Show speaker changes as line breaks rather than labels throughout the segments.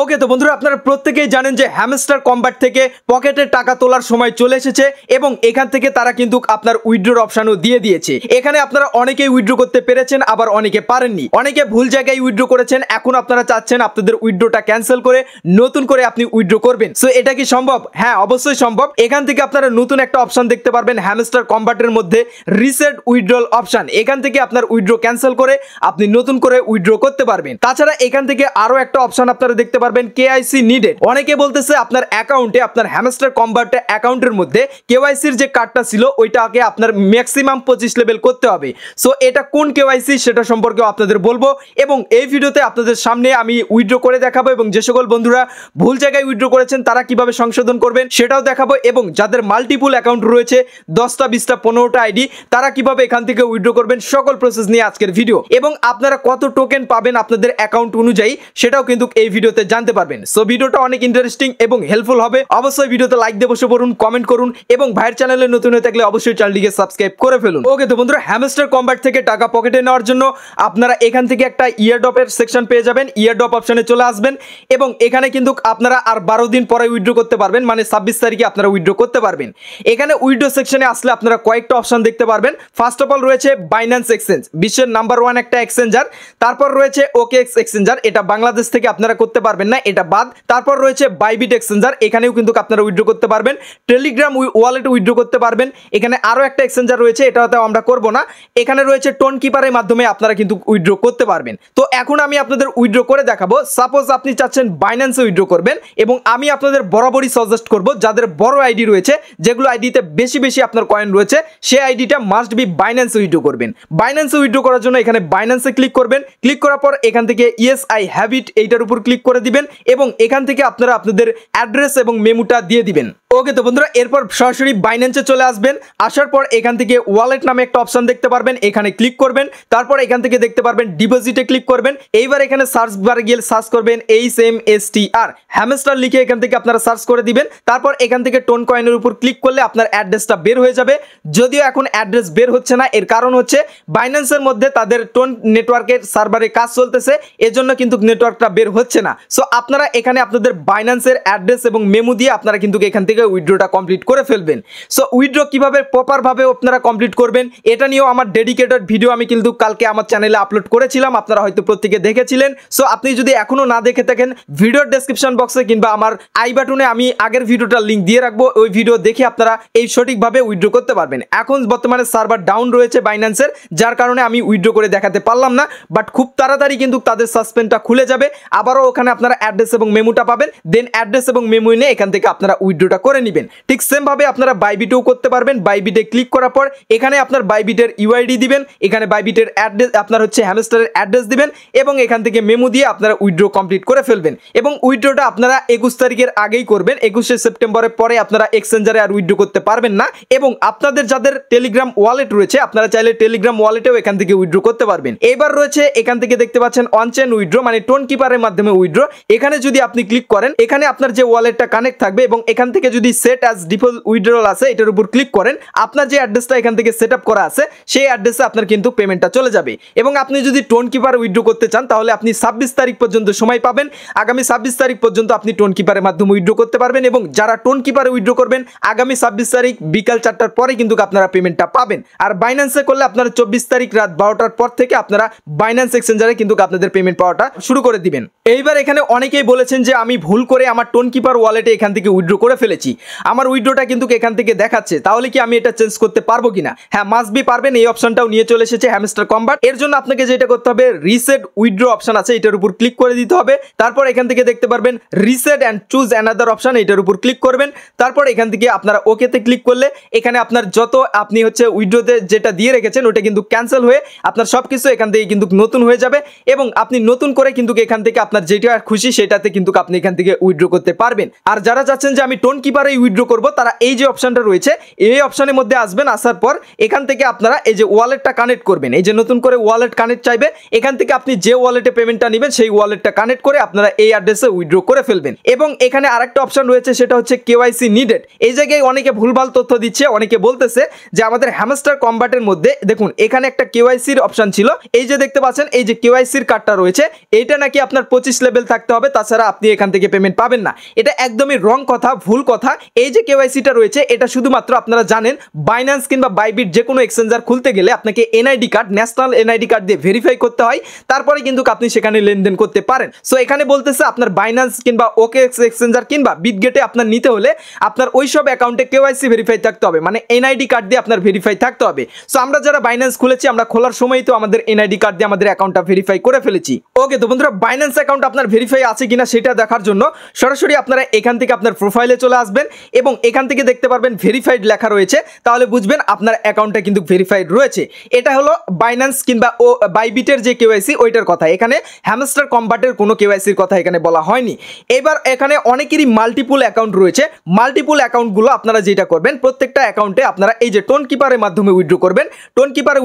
ওকে তো বন্ধুরা আপনারা প্রত্যেকেই জানেন যে হ্যামস্টার কম্ব্যাট থেকে পকেটে টাকা তোলার সময় চলে এসেছে এবং এখান থেকে তারা কিন্তু আপনার উইথড্রর অপশনও দিয়ে দিয়েছে। এখানে আপনারা অনেকেই উইথড্র করতে পেরেছেন, আবার অনেকে পারেননি, অনেকে ভুল জায়গায় উইথড্র করেছেন। এখন আপনারা চাচ্ছেন আপনাদের উইথড্রটা ক্যান্সেল করে নতুন করে আপনি উইথড্র করবেন। সো এটা কি সম্ভব? হ্যাঁ, অবশ্যই সম্ভব। এখান থেকে আপনারা নতুন একটা অপশন দেখতে পারবেন হ্যামস্টার কম্ব্যাটের মধ্যে, রিসেট উইথড্রল অপশন। এখান থেকে আপনার উইথড্র ক্যান্সেল করে আপনি নতুন করে উইথড্র করতে পারবেন। তাছাড়া এখান থেকে আরো একটা অপশন আপনারা দেখতে পারবেন কেআইসি নিডেড। অনেকে বলতেছে আপনার অ্যাকাউন্টে, আপনার হ্যামস্টার কম্ব্যাট অ্যাকাউন্টের মধ্যে কেওয়াইসির যে কার্ডটা ছিল ওইটাকে আপনার ম্যাক্সিমাম 25 লেভেল করতে হবে। সো এটা কোন কেওয়াইসি সেটা সম্পর্কে আপনাদের বলবো এবং এই ভিডিওতে আপনাদের সামনে আমি উইথড্র করে দেখাবো এবং যে সকল বন্ধুরা ভুল জায়গায় উইথড্র করেছেন তারা কিভাবে সংশোধন করবেন সেটাও দেখাবো, এবং যাদের মাল্টিপুল অ্যাকাউন্ট রয়েছে 10টা 20টা 15টা আইডি তারা কিভাবে এখান থেকে উইথড্র করবেন সকল প্রসেস নিয়ে আজকের ভিডিও, এবং আপনারা কত টোকেন পাবেন আপনাদের অ্যাকাউন্ট অনুযায়ী সেটাও কিন্তু এই ভিডিওতে জানতে পারবেন। সো ভিডিওটা অনেক ইন্টারেস্টিং এবং হেল্পফুল হবে। অবশ্যই ভিডিওতে লাইক দিয়ে বসে পড়ুন, কমেন্ট করুন এবং ভাইয়ের চ্যানেলে নতুন হয়ে থাকলে অবশ্যই চ্যানেলটিকে সাবস্ক্রাইব করে ফেলুন। ওকে তো বন্ধুরা, হ্যামস্টার কম্ব্যাট থেকে টাকা পকেটে নেওয়ার জন্য আপনারা এখান থেকে একটা ইয়ারড্রপের সেকশন পেয়ে যাবেন। ইয়ারড্রপ অপশনে চলে আসবেন এবং এখানে কিন্তু আপনারা আর 12 দিন পরে উইথড্র করতে পারবেন, মানে 26 তারিখে আপনারা উইথড্র করতে পারবেন। এখানে উইথড্র সেকশনে আসলে আপনারা কয়েকটা অপশন দেখতে পারবেন। ফার্স্ট অফ অল রয়েছে বাইন্যান্স এক্সচেঞ্জ, বিশ্বের নাম্বার 1 একটা এক্সচেঞ্জার। তারপর রয়েছে ওকেএক্স এক্সচেঞ্জার, এটা বাংলাদেশ থেকে আপনারা করতে পারবেন না, এটা বাদ। তারপর রয়েছে বাইবিট এক্সচেঞ্জার, এখানেও কিন্তু আপনারা উইথড্র করতে পারবেন। টেলিগ্রাম ওয়ালেট উইথড্র করতে পারবেন। এখানে আরো একটা এক্সচেঞ্জার রয়েছে, এটাতে আমরা করব না। এখানে রয়েছে টোন কিপারের মাধ্যমে আপনারা কিন্তু উইথড্র করতে পারবেন। তো এখন আমি আপনাদের উইথড্র করে দেখাবো। সাপোজ আপনি চাচ্ছেন বাইন্যান্সে উইথড্র করবেন, এবং আমি আপনাদের বরাবরই সাজেস্ট করব যাদের বড় আইডি রয়েছে, যেগুলো আইডিতে বেশি বেশি আপনার কয়েন রয়েছে, সেই আইডিটা মাস্ট বি বাইন্যান্সে উইথড্র করবেন। বাইন্যান্সে উইথড্র করার জন্য এখানে বাইন্যান্সে ক্লিক করবেন। ক্লিক করার পর এখান থেকে ইয়েস আই হ্যাভ ইট এইটার উপর ক্লিক করে দিবেন এবং এখান থেকে আপনারা আপনাদের অ্যাড্রেস এবং মেমোটা দিয়ে দিবেন। ওকে তো বন্ধুরা, এরপর সরাসরি বাইন্যান্সে চলে আসবেন। আসার পর এখান থেকে ওয়ালেট নামে একটা অপশন দেখতে পারবেন, এখানে ক্লিক করবেন। তারপর এখান থেকে দেখতে পারবেন ডিপোজিটে ক্লিক করবেন। এইবার এখানে সার্চ বারে গিয়ে সার্চ করবেন HMSTR হ্যামস্টার লিখে এখান থেকে আপনারা সার্চ করে দিবেন। তারপর এখান থেকে টোন কয়েনের উপর ক্লিক করলে আপনার অ্যাড্রেসটা বের হয়ে যাবে। যদিও এখন অ্যাড্রেস বের হচ্ছে না, এর কারণ হচ্ছে বাইন্যান্সের মধ্যে তাদের টোন নেটওয়ার্কের সার্ভারে কাজ চলতেছে, এজন্য কিন্তু নেটওয়ার্কটা বের হচ্ছে না। সো আপনারা এখানে আপনাদের বাইন্যান্সের অ্যাড্রেস এবং মেমো দিয়ে আপনারা কিন্তু এখান থেকে উইথড্রটা কমপ্লিট করে ফেলবেন। সো উইথড্র কিভাবে প্রপারভাবে আপনারা কমপ্লিট করবেন এটা নিয়েও আমার ডেডিকেটেড ভিডিও আমি কিন্তু কালকে আমার চ্যানেলে আপলোড করেছিলাম, আপনারা হয়তো প্রত্যেকে দেখেছিলেন। সো আপনি যদি এখনো না দেখে থাকেন ভিডিওর ডেসক্রিপশন বক্সে কিংবা আমার আই বাটনে আমি আগের ভিডিওটার লিঙ্ক দিয়ে রাখবো, ওই ভিডিও দেখে আপনারা এই সঠিকভাবে উইথড্র করতে পারবেন। এখন বর্তমানে সার্ভার ডাউন রয়েছে বাইন্যান্সের, যার কারণে আমি উইথড্র করে দেখাতে পারলাম না, বাট খুব তাড়াতাড়ি কিন্তু তাদের সাসপেন্ডটা খুলে যাবে। আবারও ওখানে আপনারা অ্যাড্রেস এবং মেমোটা পাবেন, দেন অ্যাড্রেস এবং মেমো নিয়ে এখান থেকে আপনারা উইথড্রটা করে নেবেন। ঠিক সেম ভাবে আপনারা বাইবিটেও করতে পারবেন। বাইবিটে ক্লিক করার পর এখানে আপনার বাইবিটের ইউআইডি দিবেন, এখানে বাইবিটের অ্যাড্রেস আপনার হচ্ছে হ্যামস্টারের অ্যাড্রেস দিবেন এবং এখান থেকে মেমো দিয়ে আপনারা উইথড্র কমপ্লিট করে ফেলবেন। এবং উইথড্রটা আপনারা 21 তারিখের আগেই করবেন, 21শে সেপ্টেম্বরের পরে আপনারা এক্সচেঞ্জারে আর উইথড্র করতে পারবেন না। এবং আপনাদের যাদের টেলিগ্রাম ওয়ালেট রয়েছে আপনারা চাইলে টেলিগ্রাম ওয়ালেটেও এখান থেকে উইথড্র করতে পারবেন। এবার রয়েছে এখান থেকে দেখতে পাচ্ছেন অনচেন উইথড্র, মানে টোন কিপারের মাধ্যমে উইথড্র। এখানে যদি আপনি ক্লিক করেন এখানে আপনার যে ওয়ালেটটা কানেক্ট থাকবে এবং এখান থেকে যদি সেট অ্যাজ ডিফল্ট উইথড্রল আছে এটার উপর ক্লিক করেন, আপনার যে অ্যাড্রেসটা এখান থেকে সেট আপ করা আছে সেই অ্যাড্রেসে আপনার কিন্তু পেমেন্টটা চলে যাবে। এবং আপনি যদি টোন কিপার উইথড্র করতে চান তাহলে আপনি 26 তারিখ পর্যন্ত সময় পাবেন। আগামী 26 তারিখ পর্যন্ত আপনি টোন কিপারের মাধ্যমে উইথড্র করতে পারবেন, এবং যারা টোন কিপারে উইথড্র করবেন আগামী 26 তারিখ বিকাল 4টার পরে কিন্তু আপনারা পেমেন্টটা পাবেন। আর বাইন্যান্সে করলে আপনারা 24 তারিখ রাত 12টার পর থেকে আপনারা বাইন্যান্স এক্সচেঞ্জারে কিন্তু আপনাদের পেমেন্ট পাওয়াটা শুরু করে দিবেন। এইবার এখানে অনেকেই বলেছেন যে আমি ভুল করে আমার টোন কিপার ওয়ালেটে এখান থেকে উইথড্র করে ফেলেছি, আমার উইথড্রটা কিন্তু এখান থেকে দেখাচ্ছে, তাহলে কি আমি এটা চেঞ্জ করতে পারবো কিনা? হ্যাঁ, মাস্ট বি পারবেন। এই অপশনটাও নিয়ে চলে এসেছে হ্যামস্টার কম্ব্যাট। এর জন্য আপনাকে যেটা করতে হবে রিসেট উইথড্র অপশন আছে এটার উপর ক্লিক করে দিতে হবে। তারপর এখান থেকে দেখতে পারবেন reset and choose another option, এটার উপর ক্লিক করবেন। তারপর এখান থেকে আপনারা ওকেতে ক্লিক করলে এখানে আপনার যত আপনি হচ্ছে উইথড্রতে যেটা দিয়ে রেখেছেন ওটা কিন্তু ক্যান্সেল হয়ে আপনার সবকিছু এখান থেকে কিন্তু নতুন হয়ে যাবে, এবং আপনি নতুন করে কিন্তু এখান থেকে আপনার যেটা খুশি সেটাতে কিন্তু আপনি এখান থেকে উইথড্র করতে পারবেন। আর যারা চাচ্ছেন যে আমি টোন কিপারে উইথড্র করব তারা এই যে অপশনটা রয়েছে এই অপশনের মধ্যে আসবেন। আসার পর এখান থেকে আপনারা এই যে ওয়ালেটটা কানেক্ট করবেন, এই যে নতুন করে ওয়ালেট কানেক্ট চাইবে, এখান থেকে আপনি যে ওয়ালেটে পেমেন্টটা নেবেন সেই ওয়ালেটটা কানেক্ট করে আপনারা এই অ্যাড্রেসে উইথড্র করে ফেলবেন। এবং এখানে আরেকটা অপশন রয়েছে সেটা হচ্ছে কেওয়াইসি নিডেড। এই জায়গায় অনেকে ভুলভাল তথ্য দিচ্ছে, অনেকে বলতেছে যে আমাদের হ্যামস্টার কম্ব্যাটের মধ্যে দেখুন এখানে একটা কেওয়াইসির অপশন ছিল, এই যে দেখতে পাচ্ছেন এই যে কেওয়াইসির কার্ডটা রয়েছে এইটা নাকি আপনার 25 লেভেল থাকতে থাকতে হবে, তাছাড়া আপনি এখান থেকে পেমেন্ট পাবেন না। এটা একদমই রং কথা, ভুল কথা। এই যে কেওয়াইসিটা রয়েছে এটা শুধুমাত্র আপনারা জানেন বাইন্যান্স কিংবা বাইবিট যে কোনো এক্সচেঞ্জার খুলতে গেলে আপনাকে NID card, national NID card দিয়ে ভেরিফাই করতে হয়, তারপরে কিন্তু আপনি সেখানে লেনদেন করতে পারেন। সো এখানে বলতেছে আপনার বাইন্যান্স কিংবা ওকেএক্স এক্সচেঞ্জার কিংবা বিটগেটে আপনার নিতে হলে আপনার ওই সব অ্যাকাউন্টে কেওয়াইসি ভেরিফাই থাকতে হবে, মানে এনআইডি কার্ড দিয়ে আপনার ভেরিফাই থাকতে হবে। সো আমরা যারা বাইন্যান্স খুলেছি আমরা খোলার সময়ই তো আমাদের এনআইডি কার্ড দিয়ে আমাদের অ্যাকাউন্টটা ভেরিফাই করে ফেলেছি। ওকে, তো বন্ধুরা বাইন্যান্স অ্যাকাউন্ট আপনার ভেরিফাই আছে কিনা সেটা দেখার জন্য সরাসরি আপনারা এখান থেকে আপনার প্রোফাইলে চলে আসবেন এবং এখান থেকে দেখতে পারবেন ভেরিফাইড লেখা রয়েছে, তাহলে বুঝবেন আপনার অ্যাকাউন্টটা কিন্তু ভেরিফাইড রয়েছে। এটা হলো বাইন্যান্স কিংবা বাইবিটের যে কেওয়াইসি ওইটার কথা, এখানে হ্যামস্টার কম্বাটের কোনো কেওয়াইসির কথা এখানে বলা হয়নি। এবার এখানে অনেকেরই মাল্টিপুল অ্যাকাউন্ট রয়েছে। মাল্টিপুল অ্যাকাউন্টগুলো আপনারা যেটা করবেন প্রত্যেকটা অ্যাকাউন্টে আপনারা এই যে টোন কিপারের মাধ্যমে উইথড্র করবেন। টোন কিপারে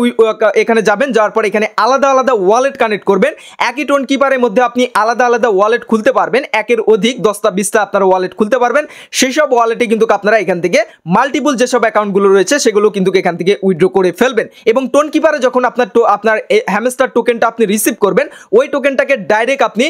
এখানে যাবেন, যাওয়ার পর এখানে আলাদা আলাদা ওয়ালেট কানেক্ট করবেন। একই টোন কিপারের মধ্যে আপনি আলাদা আলাদা ওয়ালেট খুলতে পারবেন, একের অধিক 10টা 20টা আপনারা ওয়ালেট খুলতে পারবেন। সেই সব ওয়ালেটে কিন্তু আপনারা এখান থেকে মাল্টিপুল যেসব অ্যাকাউন্টগুলো রয়েছে সেগুলো কিন্তু এখান থেকে উইথড্র করে ফেলবেন। এবং টোন কিপারে যখন আপনার হ্যামস্টার টোকেনটা আপনি রিসিভ করবেন, ওই টোকেনটাকে ডাইরেক্ট আপনি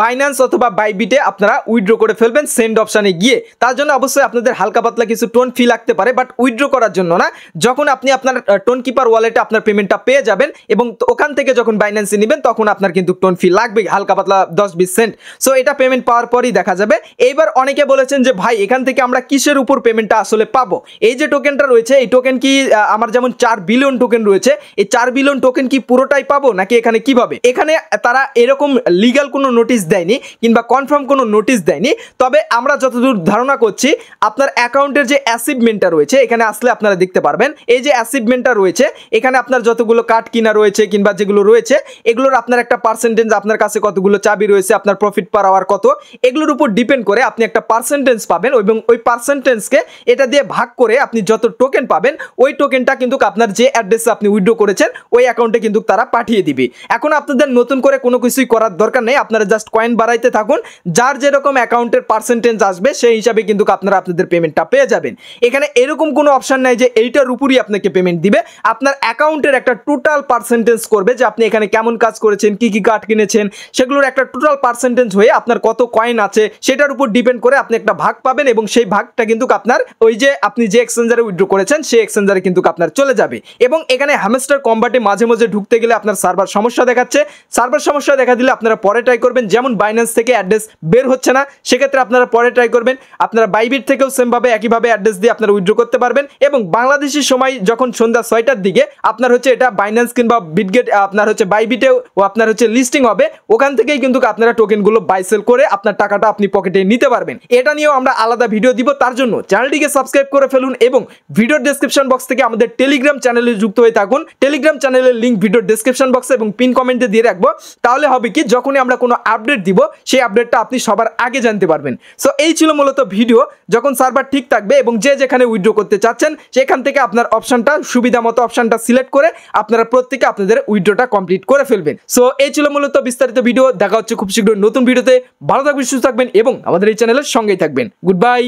বাইন্যান্স অথবা বাইবিটে আপনারা উইথড্র করে ফেলবেন সেন্ড অপশানে গিয়ে। তার জন্য অবশ্যই আপনাদের হালকা পাতলা কিছু টোন ফি লাগতে পারে, বাট উইথড্র করার জন্য না। যখন আপনি আপনার টোন কিপার ওয়ালেটে আপনার পেমেন্টটা পেয়ে যাবেন এবং ওখান থেকে যখন বাইন্যান্সে নেবেন তখন আপনার কিন্তু টোন ফি লাগবে হালকা পাতলা 10-20 সেন্ট। সো এটা পেমেন্ট পাওয়ার পরই দেখা যাবে। এইবার অনেকে বলেছেন যে ভাই এখান থেকে আমরা কিসের উপর পেমেন্টটা আসলে পাবো? এই যে টোকেনটা রয়েছে এই টোকেন কি আমার যেমন 4 বিলিয়ন টোকেন রয়েছে, এই 4 বিলিয়ন টোকেন কি পুরোটাই পাবো নাকি এখানে কিভাবে? এখানে তারা এরকম লিগ্যাল কোনো নোটিশ দেয়নি কিংবা কনফার্ম কোনো নোটিশ দেয়নি, তবে আমরা যতদূর ধারণা করছি আপনার অ্যাকাউন্টের যে অ্যাচিভমেন্টটা রয়েছে এখানে আসলে আপনারা দেখতে পারবেন। এই যে অ্যাচিভমেন্টটা রয়েছে এখানে আপনার যতগুলো কার্ড কিনা রয়েছে কিংবা যেগুলো রয়েছে এগুলোর আপনার একটা পার্সেন্টেজ, আপনার কাছে কতগুলো চাবি রয়েছে, আপনার প্রফিট পার আওয়ার কত, এগুলোর উপর ডিপেন্ড করে আপনি একটা পার্সেন্টেজ পাবেন এবং ওই পার্সেন্টেজকে এটা দিয়ে ভাগ করে আপনি যত টোকেন পাবেন ওই টোকেনটা কিন্তু আপনার যে অ্যাড্রেসে আপনি উইথড্র করেছেন ওই অ্যাকাউন্টে কিন্তু তারা পাঠিয়ে দিবে। এখন আপনাদের নতুন করে কোনো কিছুই করার দরকার নেই, আপনারা জাস্ট কয়েন বাড়াইতে থাকুন, যার যেরকম অ্যাকাউন্টের পার্সেন্টেজ আসবে সেই হিসাবে কিন্তু আপনারা আপনাদের পেমেন্টটা পেয়ে যাবেন। এখানে এরকম কোনো অপশন নাই যে এইটার উপরই আপনাকে পেমেন্ট দিবে, আপনার অ্যাকাউন্টের একটা টোটাল পার্সেন্টেজ করবে যে আপনি এখানে কেমন কাজ করেছেন, কি কি কার্ড কিনেছেন, সেগুলোর একটা টোটাল পার্সেন্টেজ হয়ে আপনার কত কয়েন আছে সেটার উপর ডিপেন্ড করে আপনি একটা ভাগ পাবেন এবং সেই ভাগটা কিন্তু আপনার ওই যে আপনি যে এক্সচেঞ্জারে উইথড্র করেছেন সেই এক্সচেঞ্জারে কিন্তু আপনার চলে যাবে। এবং এখানে হ্যামস্টার কম্বাটে মাঝে মাঝে ঢুকতে গেলে আপনার সার্ভার সমস্যা দেখাচ্ছে, সার্ভার সমস্যা দেখা দিলে আপনারা পরে ট্রাই করবেন। যেমন বাইন্যান্স থেকে অ্যাড্রেস বের হচ্ছে না, সেক্ষেত্রে আপনারা পরে ট্রাই করবেন। আপনারা বাইবিট থেকেও সেমভাবে একইভাবে অ্যাড্রেস দিয়ে আপনারা উইথড্র করতে পারবেন। এবং বাংলাদেশি সময় যখন সন্ধ্যা 6টার দিকে আপনার হচ্ছে এটা বাইন্যান্স কিংবা বিটগেট আপনার হচ্ছে বাইবিটেও ও আপনার হচ্ছে লিস্টিং হবে, ওখান থেকেই কিন্তু আপনারা টোকেনগুলো বাই সেল করে আপনার টাকাটা আপনি পকেটে নিতে পারবেন। এটা নিয়েও আমরা আলাদা ভিডিও দিব, তার জন্য চ্যানেলটিকে সাবস্ক্রাইব করে ফেলুন এবং ভিডিওর ডেসক্রিপশন বক্স থেকে আমাদের টেলিগ্রাম চ্যানেলে যুক্ত হয়ে থাকুন। টেলিগ্রাম চ্যানেলের লিঙ্ক ভিডিওর ডেসক্রিপশন বক্সে এবং পিন কমেন্টে দিয়ে রাখবো, তাহলে হবে কি যখনই আমরা কোনো আপডেট দিব সেই আপডেটটা আপনি সবার আগে জানতে পারবেন। সো এই ছিল মূলত ভিডিও। যখন সার্ভার ঠিক থাকবে এবং যে যেখানে উইথড্র করতে চাচ্ছেন সেখান থেকে আপনার অপশনটা সুবিধা মতো অপশনটা সিলেক্ট করে আপনারা প্রত্যেকে আপনাদের উইথড্রটা কমপ্লিট করে ফেলবেন। সো এই ছিল মূলত বিস্তারিত ভিডিও। দেখা হচ্ছে খুব শীঘ্রই নতুন ভিডিওতে। ভালো থাকবেন, সুস্থ থাকবেন এবং আমাদের এই চ্যানেলের সঙ্গেই থাকবেন। Good bye.